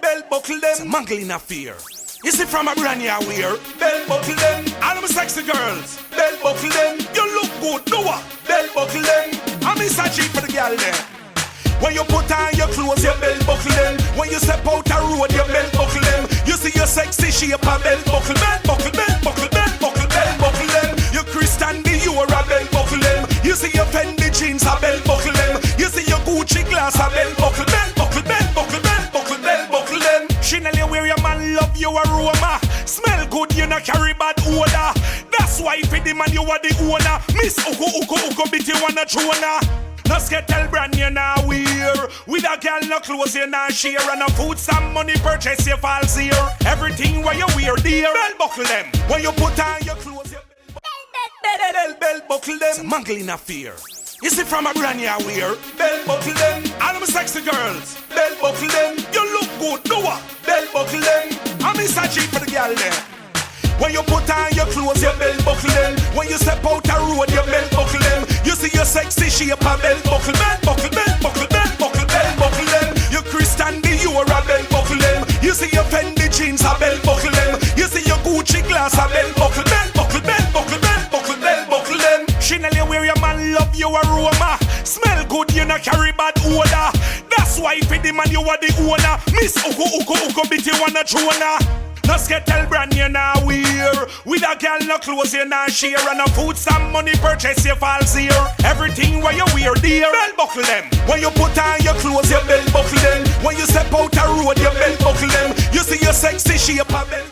belt buckle them. It's a mangling affair. You see from a brand new wear, belt buckle them. All them sexy girls, belt buckle them. You look good, do what? Belt buckle them. I'm inside cheap for the girl there. When you put on your clothes, your belt buckle them. When you step out the road, your belt buckle them. You see your sexy shape, a belt buckle, belt buckle, belt buckle, belt buckle, belt buckle them. You Christian Dior, a belt buckle them. You see your Fendi jeans, a belt buckle them. You see your Gucci glass, a belt buckle, belt buckle, belt buckle, belt buckle, belt buckle them. Chanel, you wear your man love you aroma. Smell good, you not carry bad odor. That's why for the man you are the owner. Miss Uko, bit you wanna trona. No skettle brand you now wear. With a girl no clothes you now share. And no food some money purchase you falls here. Everything where you wear dear. Belt buckle them. When you put on your clothes you belt buckle them. It's a mangling affair. You see from a brand new wear. Belt buckle them. All them sexy girls. Belt buckle them. You look good, do what? Belt buckle them. I'm inside cheap for the girl there. When you put on your clothes, your belt buckle them. When you step out the road, your belt buckle them. You see your sexy shape, a belt buckle, belt buckle, belt buckle, belt buckle, belt buckle them. You Christian Dior, a belt buckle them. You see your Fendi jeans, a belt buckle them. You see your Gucci glass, a belt buckle, belt buckle, belt buckle, belt buckle, belt buckle them. Chanel, you wear your man love you aroma. Smell good, you not carry bad odor. That's why for the man you are the owner. Miss Uko, bit you wanna trona. No skettle brand you now wear. With a girl no clothes you now share. And no food some money purchase you falls here. Everything where you wear dear. Belt buckle them. When you put on your clothes, your belt buckle them. When you step out the road, your belt buckle them. You see your sexy shape, a belt